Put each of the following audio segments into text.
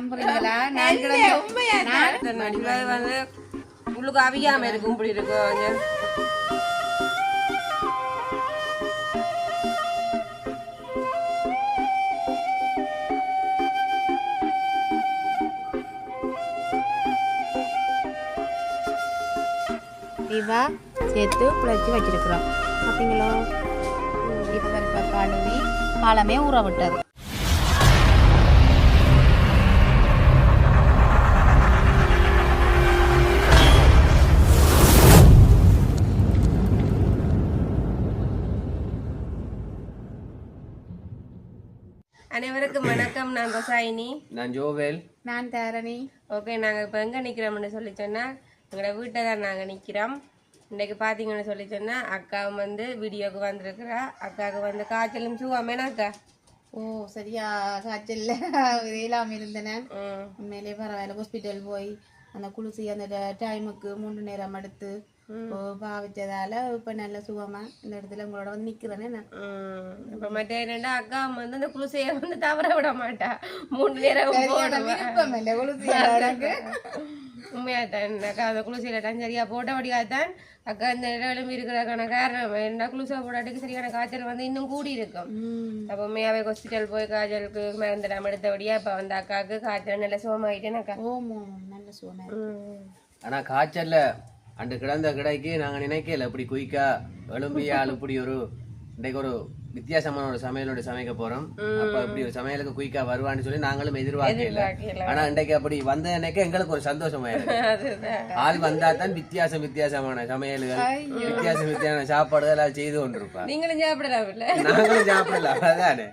நம்புறீங்களா? வந்து உள்ளுக்கு அவியாம இருக்கும் இப்படி இருக்கும். இவா சேர்த்து குழச்சி வச்சிருக்கிறோம். பார்த்தீங்களோ? இப்போ பருப்பை கழுவி காலமே ஊற விட்டது. அனைவருக்கும் வணக்கம். நான் கொசாயினி. நான் ஜோவேல். நான் தாரணி. ஓகே, நாங்கள் இப்போ எங்கே நிற்கிறோம்னு சொல்லி சொன்னால் எங்களோட வீட்டை தான் நாங்கள் நிற்கிறோம். இன்றைக்கு பார்த்தீங்கன்னு சொல்லி சொன்னால் அக்காவும் வந்து வீடியோவுக்கு வந்திருக்கிறா. அக்காவுக்கு வந்து காய்ச்சலும் சுவாமேனா அக்கா? ஓ சரியா, காய்ச்சல் இல்லாமல் இருந்தேன். உண்மையிலேயே பரவாயில்ல. ஹாஸ்பிட்டல் போய் அந்த குளிசி அந்த டைமுக்கு 3 நேரம் எடுத்து பாவிச்சதால இப்போ நல்ல சுகமா இந்த இடத்துல உங்களோட வந்து நிற்கிறேன்னு. இப்போ மற்ற என்னென்னா அக்கா வந்து அந்த குளிசையை வந்து தவற விட மாட்டா. 3 நேரம் விருப்பம் இல்லை குளிசி. உண்மையாத்தான் அக்கா அந்த குளிசையில தான் சரியா போட்டபடியாத்தான் அக்கா இந்த நிலவிலும் இருக்கிறதுக்கான காரணம் என்ன, குளிசை போட்டாட்டுக்கு சரியான காய்ச்சல் வந்து இன்னும் கூடி இருக்கும். அப்போ உண்மையாவே ஹாஸ்பிட்டல் போய் காய்ச்சலுக்கு மருந்துடாம எடுத்தபடியா இப்போ வந்து அக்காவுக்கு காய்ச்சல் நல்ல சுகமாயிட்டேன்னு அக்கா. நல்ல சுகமா. ஆனா காய்ச்சல்ல அன்று கிடந்த கிடைக்கு நாங்க நினைக்கல இப்படி குயிக்கா எலும்பியால் இப்படி ஒரு இன்றைக்கு ஒரு வித்தியாசமான ஒரு சமையலோட சமைக்க போறோம். அப்ப இப்படி ஒரு சமையலுக்கு குயிக்கா வருவான்னு சொல்லி நாங்களும் எதிர்பார்க்கல. ஆனா இன்றைக்கு அப்படி வந்த எனக்கு எங்களுக்கு ஒரு சந்தோஷமாயிருக்கு. ஆள் வந்தா தான் வித்தியாசமான சமையல்கள், வித்தியாசமான சாப்பாடுகள் எல்லாம் செய்து கொண்டிருப்பாங்க. நீங்களும் சாப்பிடலாம் இல்ல? நாங்களும் சாப்பிடலாம். அதானே.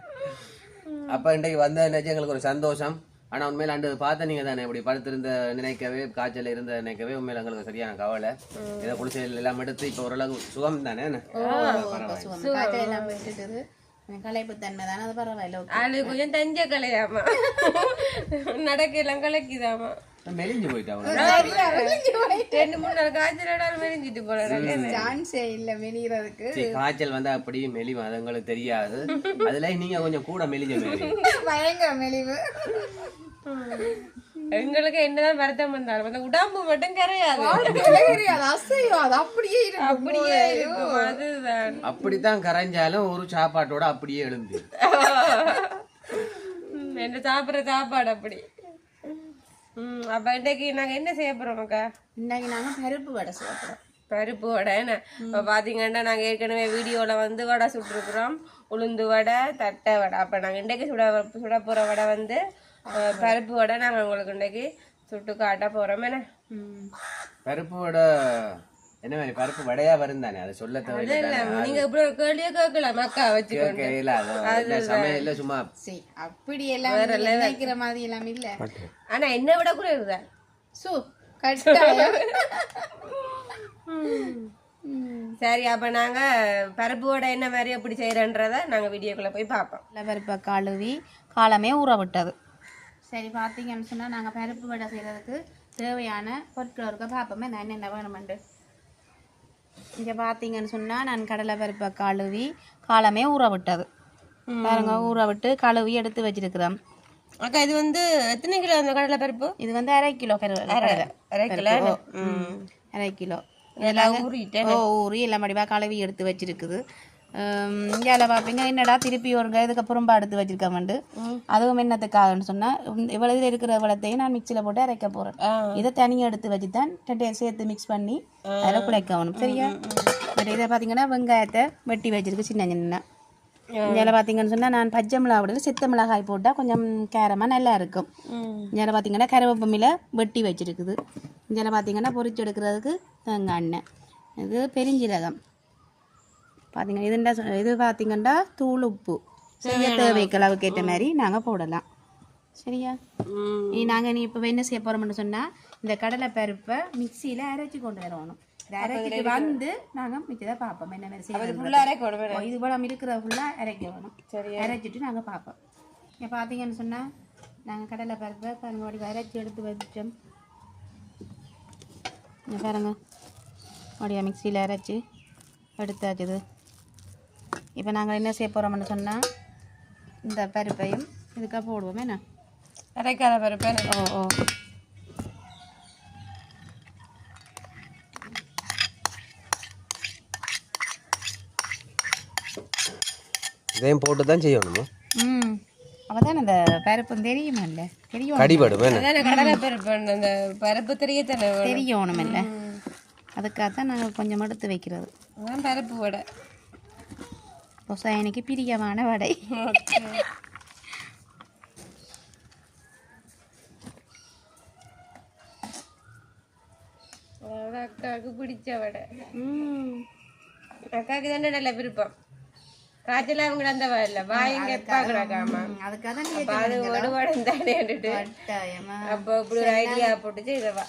அப்ப இன்றைக்கு வந்த எங்களுக்கு ஒரு சந்தோஷம். ஆனா உண்மையில அண்டு பார்த்த நீங்க தானே இப்படி படுத்திருந்த நினைக்கவே, காய்ச்சல் இருந்த நினைக்கவே உண்மையில எங்களுக்கு சரியான கவலை. இதை குளிசையில் எல்லாம் எடுத்து இப்ப ஓரளவு சுகம் தானே. கலைப்பு தன்மை தானே, அது பரவாயில்ல. அது கொஞ்சம் தஞ்ச கலையாமா, நடக்கலாம் கலைக்குதாமா. மெலிஞ்சு போயிட்டாங்க. 2-3 நாள் காய்ச்சல் மெலிஞ்சிட்டு போல. சான்ஸே இல்ல மெலிகிறதுக்கு. காய்ச்சல் வந்தா அப்படி மெலிவு அது உங்களுக்கு தெரியாது. அதுல நீங்க கொஞ்சம் கூட மெலிஞ்ச பயங்கர மெலிவு. எங்களுக்கு என்னதான் வருத்தம் வந்தாலும் அந்த உடம்பு மட்டும் கரையாது. அப்படியே இருக்கும். அதுதான் அப்படித்தான் கரைஞ்சாலும் ஒரு சாப்பாட்டோட அப்படியே எழுந்து என்ன சாப்பிடுற சாப்பாடு அப்படி. அப்ப இன்னைக்கு நாங்க என்ன செய்ய போறோம்க்கா? இன்னைக்கு நாங்க பருப்பு வடை சாப்பிடுறோம். பருப்பு வடை என்ன இப்போ பார்த்தீங்கன்னா நாங்கள் ஏற்கனவே வீடியோவில் வந்து வடை சுட்டுருக்குறோம். உளுந்து வடை, தட்டை வடை. அப்போ நாங்கள் இன்றைக்கு சுட போகிற வடை வந்து பருப்பு வடை. நாங்கள் உங்களுக்கு இன்றைக்கு சுட்டு காட்ட போகிறோம். என்ன பருப்பு வடை என்ன மாதிரி பருப்பு வடையா வரும் தானே, அதை சொல்ல தேவையில்லை. நீங்க இப்படி ஒரு கேள்வியே கேட்கலாம் மக்கா வச்சுக்கோங்க. சமையல்ல சும்மா அப்படி எல்லாம் நினைக்கிற மாதிரி எல்லாம் இல்ல. ஆனா என்ன விட கூட இருக்குதான் சரி. அப்ப நாங்க பருப்பு வடை என்ன மாதிரி எப்படி செய்யறன்றத நாங்க வீடியோக்குள்ள போய் பார்ப்போம். பருப்பை கழுவி காலமே ஊற விட்டது. சரி, பார்த்தீங்கன்னு சொன்னா நாங்க பருப்பு வடை செய்யறதுக்கு தேவையான பொருட்கள் இருக்க பார்ப்போமே. நான் என்னென்ன வேணுமெண்டு இங்கே பார்த்தீங்கன்னு சொன்னால் நான் கடலை பருப்பை கழுவி காலமே ஊற விட்டது. பாருங்க, ஊற விட்டு கழுவி எடுத்து வச்சிருக்கிறேன். அக்கா இது வந்து எத்தனை கிலோ அந்த கடலை பருப்பு? இது வந்து 1/2 கிலோ. 1/2 கிலோ இதெல்லாம் ஊறி எல்லாம் மடிவாக கழுவி எடுத்து வச்சிருக்குது. இங்கே பார்ப்பீங்க என்னடா திருப்பி ஒருங்க இதுக்கப்புறம்பா எடுத்து வச்சிருக்கேன்ட்டு. அதுவும் என்னத்துக்காகன்னு சொன்னால் இவ்வளவு இருக்கிற இவ்வளத்தையும் நான் மிக்சியில் போட்டு அரைக்க போகிறேன். இதை தனியாக எடுத்து வச்சு தான் சேர்த்து மிக்ஸ் பண்ணி அதில் குழைக்கணும். சரியா? பட் இதை பார்த்தீங்கன்னா வெங்காயத்தை வெட்டி வச்சிருக்கு சின்ன சின்ன. இதில் பார்த்தீங்கன்னு சொன்னால் நான் பச்சை மிளகாய் சித்த மிளகாய் போட்டால் கொஞ்சம் கேரமாக நல்லா இருக்கும். இதில் பார்த்தீங்கன்னா கருவேப்பமில வெட்டி வச்சிருக்குது. இதில் பார்த்தீங்கன்னா பொரிச்சு எடுக்கிறதுக்கு தேங்காய் எண்ணெய். இது பெருஞ்சீரகம் பார்த்தீங்கன்னா. இது பார்த்தீங்கன்னா தூள் உப்பு செய்ய தேவைக்கு அளவுக்கு ஏற்ற மாதிரி நாங்கள் போடலாம். சரியா? நாங்கள் இப்போ என்ன செய்ய போகிறோம்னு சொன்னால் இந்த கடலை பருப்பை மிக்சியில் அரைச்சி கொண்டு வரணும். அரைச்சிட்டு வந்து நாங்கள் மிச்சத்தை பார்ப்போம் என்ன மாதிரி செய்யணும். இது போல இருக்கிற ஃபுல்லாக அரைக்க வேணும். சரி, அரைச்சிட்டு நாங்கள் பார்ப்போம். இப்போ பார்த்தீங்கன்னு சொன்னால் நாங்கள் கடலை பருப்பை பாருங்க அரைச்சி எடுத்து வச்சோம். பாருங்க அப்படியே மிக்சியில் அரைச்சி எடுத்தாச்சுது. இப்போ நாங்கள் என்ன செய்ய போகிறோம்னு சொன்னால் இந்த பருப்பையும் இதுக்காக போடுவோம். என்ன அரைக்காத பருப்பு. ஓ ஓ இதையும் போட்டு தான் செய்யணுமா? அப்பதான் அந்த பருப்பு தெரியுமா இல்லை தெரியும் கடிபடும் அதானே கடலை பருப்பு, அந்த பருப்பு தெரியத்தானே தெரியணும் இல்லை அதுக்காகத்தான் நாங்கள் கொஞ்சம் எடுத்து வைக்கிறது. அதான் பருப்பு வடை. எனக்கு பிரியமான வடை. அக்காவுக்கு பிடிச்ச வடை. அக்காவுக்கு தானே நல்ல விருப்பம். காய்ச்சல அவங்க அந்த இல்ல வாயிங்க பாக்குறாக்காமா அது ஒரு வடை தானே அப்போ இப்படி ஒரு ஐடியா போட்டு செய்தவா.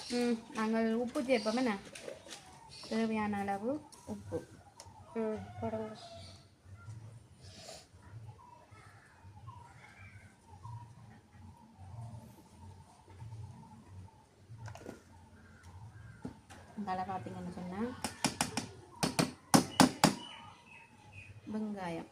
நாங்கள் உப்பு சேர்ப்போம் என்ன தேவையான அளவு உப்பு போடுங்க. அதில் பார்த்தீங்கன்னு சொன்னால் வெங்காயம்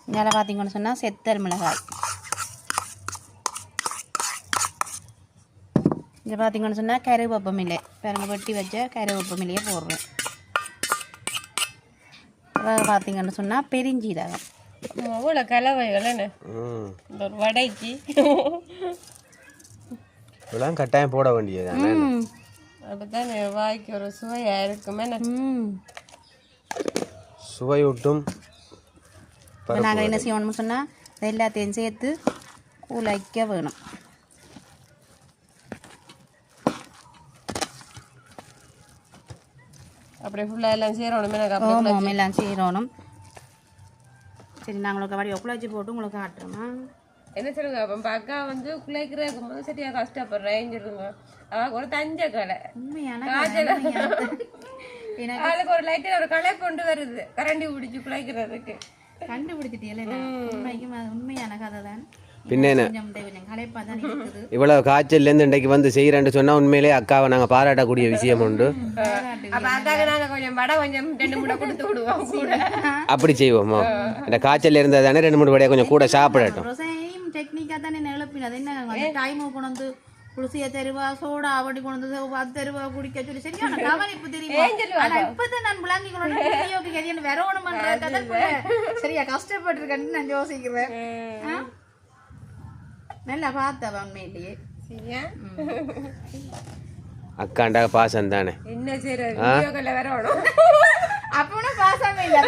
இதில் பார்த்தீங்கன்னு சொன்னால் செத்தல் மிளகாய். இங்கே பார்த்தீங்கன்னு சொன்னால் கருவேப்பமில்லை பாருங்க வெட்டி வச்ச கருவேப்பமில்லையே போடுறேன். பார்த்தீங்கன்னு சொன்னால் பெருஞ்சீரகம். அவ்வளோ கலவைகள் என்ன ஒரு வடைக்கு இதெல்லாம் கட்டாயம் போட வேண்டியது. அப்பதான் வாய்க்கு ஒரு சுவையா இருக்குமே. சுவையூட்டும். நாங்கள் என்ன செய்யணும்னு சொன்னால் எல்லாத்தையும் சேர்த்து உழைக்க வேணும். அப்படியே ஃபுல்லாக எல்லாம் சேரணும். எல்லாம் சேரணும். சரி நாங்களுக்கு வடி குழச்சி போட்டு உங்களுக்கு காட்டுறோமா என்ன சொல்லுங்க. அப்போ அக்கா வந்து குழைக்கிறதுக்கு போது சரியா கஷ்டப்படுறேன் சொல்லுங்க. அவளுக்கு ஒரு தஞ்ச கலை அவளுக்கு ஒரு லைட்டில் ஒரு களை கொண்டு வருது கரண்டி பிடிச்சி குழைக்கிறதுக்கு கண்டுபிடிச்சிட்டே. உண்மையான கதை தான். பின்ன இவ்வளவு காய்ச்சல்ல இருந்து இன்றைக்கு வந்து செய்யறேன்னு சொன்னா உண்மையிலே அக்காவை நாங்க பாராட்டக்கூடிய விஷயம் உண்டு. அப்படி செய்வோமோ இந்த காய்ச்சல் இருந்தா தானே 2-3 வடையை கொஞ்சம் கூட சாப்பிடட்டும். குளிசிய தருவா சோடா அவடி கொண்டு அது தருவா குடிக்க சொல்லி சரியான கவனிப்பு தெரியுமா. இப்பதான் நான் விளங்கி கொண்டு வரணும் சரியா கஷ்டப்பட்டிருக்கேன்னு நான் யோசிக்கிறேன். நல்லா பார்த்தவ உண்மையிலேயே அக்காண்டா பாசம் தானே என்ன செய்யறது வரணும். அப்பனா பாசமே இல்ல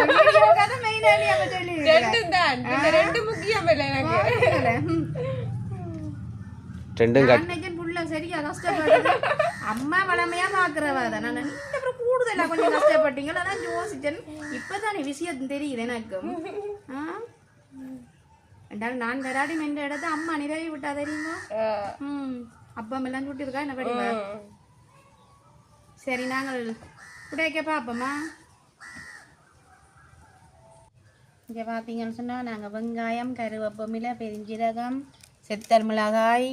ரெண்டு முக்கியம் இல்லை எனக்கு. சரியா கஷ்டப்படுது. அம்மா வளமையா பாக்குறவா தானே கூடுதலா கொஞ்சம் கஷ்டப்பட்டீங்களா அதான் யோசிச்சேன். இப்பதானே விஷயம் தெரியுது எனக்கு. நான் வராடி மென்ற இடத்த அம்மா நிறைய விட்டா தெரியுமா. அப்பம் எல்லாம் சுட்டிருக்கா என்ன படிவா. சரி நாங்கள் உடைக்க பாப்போமா. இங்கே பார்த்தீங்கன்னு சொன்னால் நாங்கள் வெங்காயம் கருவேப்பமில்லை பெருஞ்சீரகம் செத்தல் மிளகாய்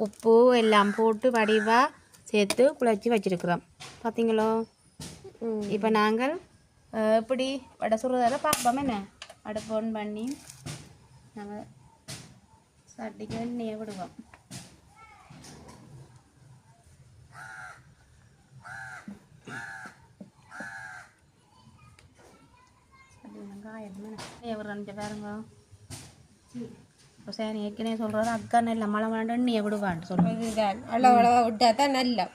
உப்பு எல்லாம் போட்டு வடிவாக சேர்த்து குழச்சி வச்சுருக்குறோம். பார்த்தீங்களோ. இப்போ நாங்கள் இப்படி வடை சுடுறதால பார்ப்போம். என்ன அடுப்பு ஆன் பண்ணி நாங்கள் சட்டிக்கு எண்ணெயை விடுவோம். எண்ணெய் பாருங்க. இப்போ சரி ஏற்கனவே சொல்கிறது அக்கா நல்ல மழை மழை எண்ணெயை விடுவான்னு சொல்லுவாங்க. அளவளவா விட்டா தான் நல்லா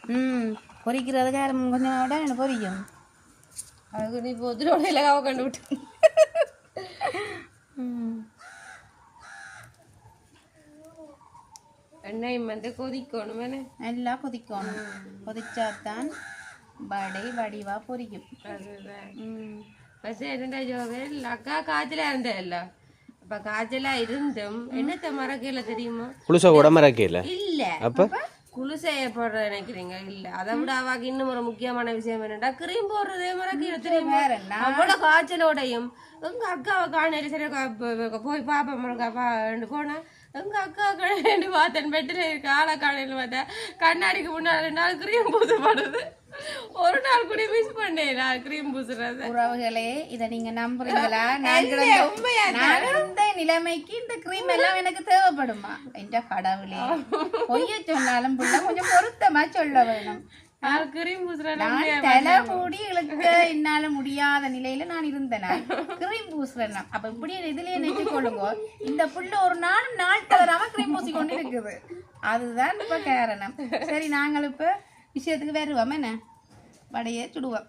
பொரிக்கிறதுக்கு கொஞ்சம் விட எனக்கு பொரிக்கும். அதுக்கு நீ பொதுவாக கண்டு விட்டு எண்ணெய் வந்து கொதிக்கணும். நல்லா கொதிக்கணும். கொதிச்சாதான் வடை வடிவா பொரிக்கும். என்னடா ஜோவேல் அக்கா காய்ச்சலா இருந்தேல்ல. அப்ப காய்ச்சலா இருந்தும் என்னத்த மறக்கல தெரியுமா. குளிசை கூட மறக்கல இல்ல. அப்ப குளிசைய போடுற நினைக்கிறீங்க இல்ல. அதை விட அவாக்கு இன்னும் ஒரு முக்கியமான விஷயம் என்னடா கிரீம் போடுறதே மறக்கல தெரியுமா. அவ்வளவு காய்ச்சலோடையும் எங்க அக்காவை காணையில சரி போய் பாப்பா போனா எங்க அக்கா கண்ணு பார்த்தேன் பெட்டில் இருக்கு. ஆளை காணையில பார்த்தேன் கண்ணாடிக்கு முன்னாடி 2 நாள் கிரீம் பூசப்படுது. ஒரு நாள் கூட மிஸ் பண்ணேன் நான் கிரீம் பூசுறத. உறவுகளே இதை நீங்க நம்புறீங்களா? நான் இந்த நிலைமைக்கு இந்த கிரீம் எல்லாம் எனக்கு தேவைப்படுமா? என்ற கடவுளே, பொய்ய சொன்னாலும் புள்ள கொஞ்சம் பொருத்தமா சொல்ல வேணும். கிரீம் பூசுறேன் நான் தலை மூடி இழுக்க என்னால முடியாத நிலையில நான் இருந்தேன். கிரீம் பூசுறேன். அப்ப இப்படி இதுலயே நினைச்சு கொள்ளுங்க, இந்த புள்ள ஒரு நாள் தவறாம கிரீம் பூசி கொண்டு இருக்குது. அதுதான் இப்ப காரணம். சரி, நாங்கள் இப்ப விஷயத்துக்கு வருவோம். என்ன வடையை சுடுவோம்.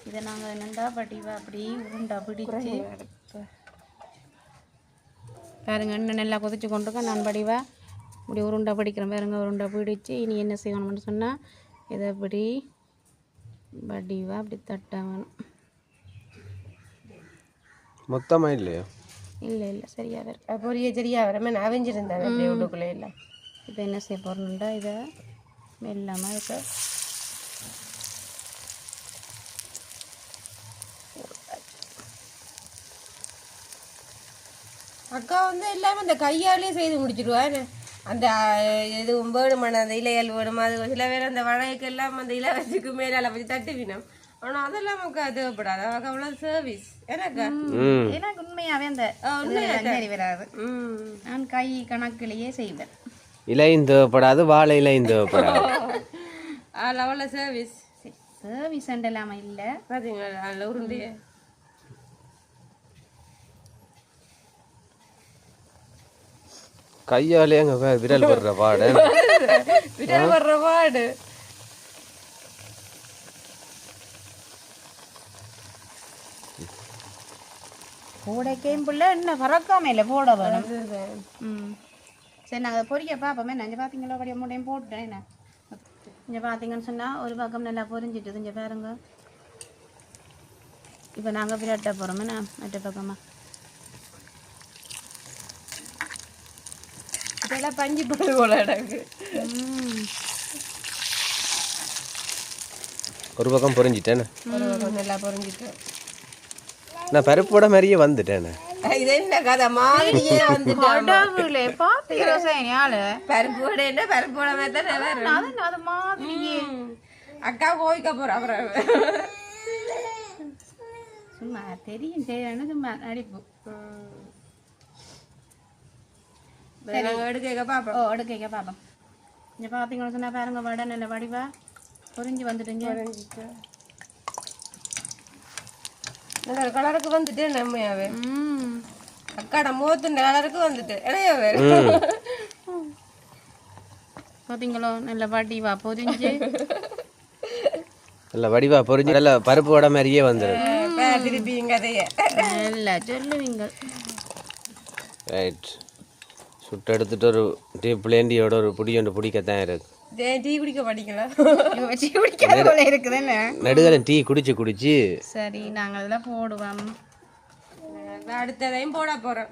இதை நாங்க என்னண்டா படிவா அப்படி உருண்டா பிடிச்சு பாருங்க, இன்னும் நல்லா கொதிச்சு கொண்டுருக்க. நான் படிவா இப்படி உருண்டை பிடிக்கிறேன் பாருங்க. உருண்டை பிடிச்சி இனி என்ன செய்யணும்னு சொன்னால் இதை இப்படி வடிவா அப்படி தட்ட வேணும். மொத்தமாக இல்லையா? இல்லை சரியா வரும். பொரிய சரியா வரமே நான் அவிஞ்சிருந்தேன் அப்படியே உள்ளுக்குள்ளே எல்லாம். இப்போ என்ன செய்ய போகிறோம்டா, இதை மெல்லாமல் இருக்க அக்கா வந்து எல்லாமே அந்த கையாலேயே செய்து முடிச்சிடுவாரு. அந்த எதுவும் வேணுமான அந்த இலைகள் வேணுமா, அது சில பேர் அந்த வளையக்கு எல்லாம் அந்த இலை வச்சுக்கு மேலால வச்சு தட்டுவினோம். ஆனால் அதெல்லாம் நமக்கு தேவைப்படாது. அவருக்கு அவ்வளோ சர்வீஸ் எனக்கா எனக்கு உண்மையாகவே அந்த சரி வராது. நான் கை கணக்கிலேயே செய்வேன். இலையும் தேவைப்படாது, வாழை இலையும் தேவைப்படாது. அவ்வளோ சர்வீஸ் சர்வீஸ் இல்லாமல் இல்லை. பார்த்தீங்களா அதில் உருண்டையே கையாலே அங்கே விரல் வர்ற பாடு. விரல் வர்ற பாடு. போடக்கையும் பிள்ளை என்ன பறக்காம இல்லை போட வேணும். சரி, நாங்கள் அதை பொறிக்க பார்ப்போமே. நான் இங்கே பார்த்தீங்களா அப்படியே மூட்டையும் போட்டுட்டேன். என்ன இங்கே பார்த்தீங்கன்னு சொன்னால் ஒரு பக்கம் நல்லா பொரிஞ்சிட்டுது. இங்கே பாருங்க, இப்போ நாங்கள் விரட்ட போகிறோமே நான் மற்ற பக்கமாக. இதெல்லாம் பஞ்சு போட்டு போல எனக்கு. ஒரு பக்கம் பொரிஞ்சிட்டேன்னு ஒரு பக்கம் நல்லா பொரிஞ்சிட்டேன். நான் பருப்போட மாதிரியே வந்துட்டேன். இது என்ன கதை மாதிரியே வந்துட்டேன். பருப்போட என்ன பருப்போட அது மாதிரியே அக்கா கோவிக்க போறா. அப்புறம் சும்மா தெரியும் செய்யணும், சும்மா நடிப்பு. எடுக்க பாப்போம். எடுக்க பார்ப்போம். இங்கே பார்த்தீங்கன்னு சொன்னால் பாருங்க, வடை நல்ல வடிவா பொரிஞ்சு வந்துட்டுங்க. நல்ல கலருக்கு வந்துட்டு நம்மையாவே. அக்காட முகத்துண்ட கலருக்கு வந்துட்டு இணையாவே. பார்த்தீங்களோ நல்ல வடிவா பொரிஞ்சு நல்ல வடிவா பொரிஞ்சு நல்ல பருப்பு வடை மாதிரியே வந்துடும். திருப்பிங்க கதையை நல்லா சொல்லுவீங்க. ரைட், சுட்டு எடுத்துட்டு ஒரு டீ பிளேண்டியோட ஒரு புடி ஒன்று பிடிக்கத்தான் இருக்கு. டீ குடிக்க மாட்டீங்களா? டீ குடிக்காத போல இருக்குதுன்னு நடுகல டீ குடிச்சு. சரி, நாங்கள் அதெல்லாம் போடுவோம். அடுத்ததையும் போட போறோம்.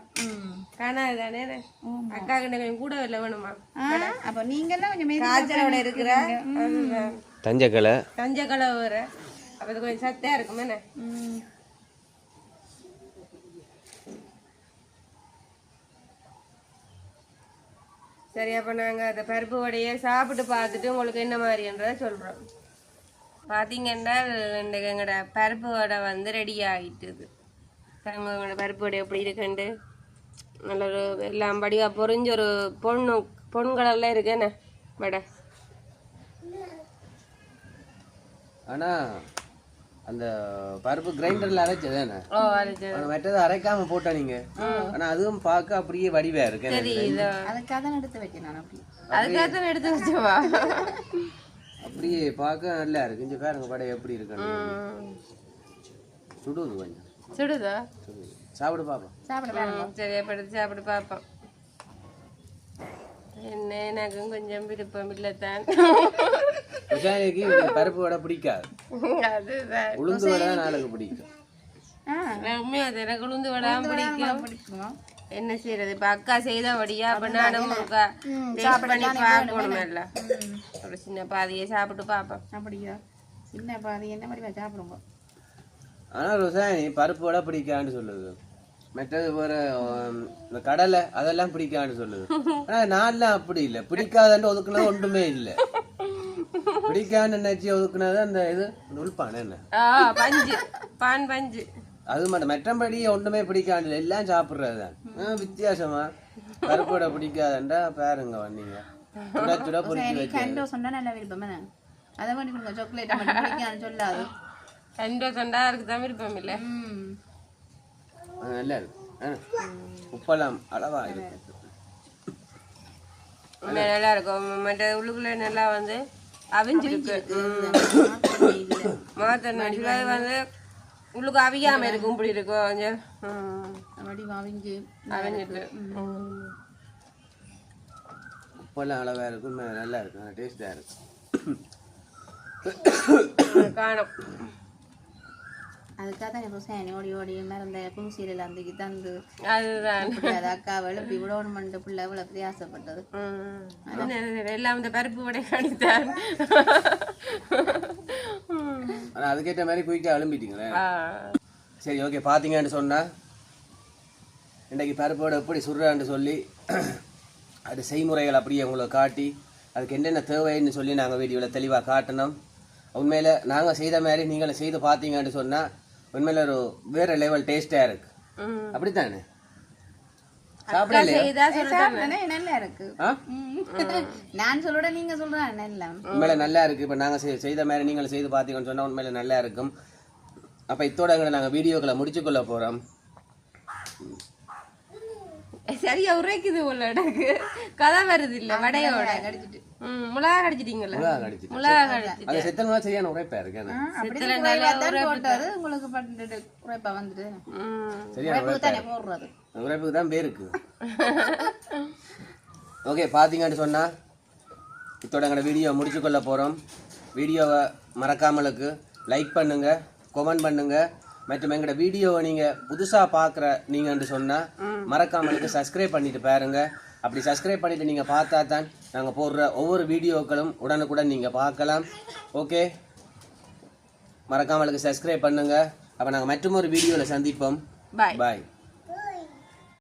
காணாது தானே அக்கா கிட்ட கொஞ்சம் கூட இல்லை வேணுமா? அப்போ நீங்கெல்லாம் கொஞ்சம் காய்ச்சலோட இருக்கிற தஞ்சக்கலை வேற. அப்போ இது கொஞ்சம் சத்தையா இருக்கும் என்ன? சரி, அப்போ நாங்கள் அந்த பருப்பு வடையை சாப்பிட்டு பார்த்துட்டு உங்களுக்கு என்ன மாதிரின்றதை சொல்கிறோம். பார்த்தீங்கன்னா எங்களோட பருப்பு வடை வந்து ரெடி ஆகிட்டுது. எங்களோட பருப்பு வடை எப்படி இருக்குண்டு நல்ல ஒரு எல்லாம் படியாக பொறிஞ்சு ஒரு பொன் கலரில் இருக்கு என்ன வடை. ஆனால் அந்த பருப்பு கிரைண்டர்ல அரைச்சதானே? மற்றது அரைக்காம போட்டா நீங்க. ஆனா அதுவும் பார்க்க அப்படியே வடிவா இருக்கு. அதுக்காக எடுத்து வைக்க நான் அப்படி அதுக்காக எடுத்து வச்சவா அப்படியே பார்க்க நல்லா இருக்கு. இங்க பாருங்க வடை எப்படி இருக்கு. சுடுது கொஞ்சம். சுடுதா? சாப்பிடு பாப்போம். சரி, எடுத்து சாப்பிட்டு பார்ப்போம். என்ன எனக்கும் கொஞ்சம் விருப்பம் இல்லைத்தான். பருப்பு வடை பிடிக்காது, உளுந்து வடை தான் நாளுக்கு பிடிக்கும். எனக்கு உளுந்து வடை பிடிக்கும். என்ன செய்யறது, இப்ப அக்கா செய்த வடியா அப்ப நானும் பண்ணி பார்க்கணும்ல. ஒரு சின்ன பாதியை சாப்பிட்டு பார்ப்போம். அப்படியா? சின்ன பாதி என்ன மாதிரி சாப்பிடுங்க. ஆனா ரோசானி பருப்பு வடை பிடிக்கான்னு சொல்லுது. மற்றது வேற இந்த கடலை அதெல்லாம் பிடிக்கான்னு சொல்லுது. ஆனா நான்லாம் அப்படி இல்லை, பிடிக்காதுன்னு ஒதுக்குனது ஒன்றுமே இல்லை. பிடிக்கான்னு நினைச்சு ஒதுக்குனது அந்த இது உள்பான என்ன பஞ்சு பான் பஞ்சு அது மட்டும் மற்றபடி ஒன்றுமே பிடிக்காது எல்லாம் சாப்பிட்றது தான் வித்தியாசமா பருப்போட பிடிக்காதண்டா பாருங்க வந்தீங்க சுட சுட பொறுக்கி வச்சு கண்டோ சொன்னா நல்ல விருப்பம் அதை பண்ணி கொடுங்க சாக்லேட் மட்டும் பிடிக்கான்னு சொல்லாது கண்டோ சொண்டா இருக்கு தான் விருப்பம் இல்லை நல்லா இருக்கு உப்பெல்லாம் அளவா இருக்கு நல்லா இருக்கும் மற்ற உள்ளுக்குள்ள நல்லா வந்து அவிஞ்சிருக்கு மாத்தம் வந்து உள்ளுக்கு அவியாம இருக்கும் இப்படி இருக்கும் கொஞ்சம் அவிஞ்சு அவிஞ்சிட்டு உப்பெல்லாம் அளவா இருக்கும் நல்லா இருக்கும் டேஸ்டா இருக்கு காணும் அதுக்காக தான் இப்போ சேனி ஓடி ஓடி மறந்த கும்சீரில் அந்த தந்து அதுதான் அது அக்கா வெளுப்பி விடணுமெண்டு பிள்ளை இவ்வளோ பிரயாசப்பட்டது எல்லாம் இந்த பருப்பு வடை கடித்தான் ஆனா அதுக்கேற்ற மாதிரி குயிக்காக அலும்பிட்டீங்களே சரி ஓகே பார்த்தீங்கன்னு சொன்னா இன்றைக்கு பருப்போட எப்படி சுடுறான்னு சொல்லி அது செய்முறைகள் அப்படியே உங்களை காட்டி அதுக்கு என்னென்ன தேவைன்னு சொல்லி நாங்கள் வீடியோவில் தெளிவாக காட்டணும் உண்மையில் நாங்கள் செய்த மாதிரி நீங்களும் செய்து பார்த்தீங்கன்னு சொன்னால் உண்மையில் ஒரு வேற லெவல் டேஸ்டாக இருக்கு அப்படித்தானே நல்லா இருக்கு நான் சொல்லுட நீங்க சொல்றேன் நல்லா உண்மையில நல்லா இருக்கு இப்போ நாங்கள் செய்த மாதிரி நீங்களும் செய்து பார்த்தீங்கன்னு சொன்னால் உண்மையில நல்லா இருக்கும் அப்போ இத்தோட நாங்கள் வீடியோக்களை முடிச்சுக்கொள்ள போகிறோம் சரியா உரைக்குது உள்ள எனக்கு கதை வருது இல்ல வடையோட கடிச்சிட்டு மிளகா கடிச்சிட்டீங்களா மிளகா கடிச்சிட்டு அது செத்தனா சரியான உரைப்பா இருக்கு போட்டது உங்களுக்கு பட்டு உரைப்பா வந்துட்டு சரியான போடுறது உரைப்புக்கு தான் பேர் இருக்கு ஓகே பார்த்தீங்கன்னு சொன்னா இதோட எங்களோட வீடியோ முடிச்சுக்கொள்ள போகிறோம் வீடியோவை மறக்காமலுக்கு லைக் பண்ணுங்க கமெண்ட் பண்ணுங்க மற்றும் எங்களோட வீடியோவை நீங்கள் புதுசாக பார்க்குற நீங்கன்னு சொன்னால் மறக்காமலுக்கு சப்ஸ்கிரைப் பண்ணிட்டு பாருங்க அப்படி சப்ஸ்கிரைப் பண்ணிட்டு நீங்கள் பார்த்தா தான் நாங்கள் போடுற ஒவ்வொரு வீடியோக்களும் உடனுக்குடன் நீங்கள் பார்க்கலாம் ஓகே மறக்காமலுக்கு சப்ஸ்கிரைப் பண்ணுங்க அப்போ நாங்கள் மற்றொரு வீடியோவில் சந்திப்போம் பாய் பாய்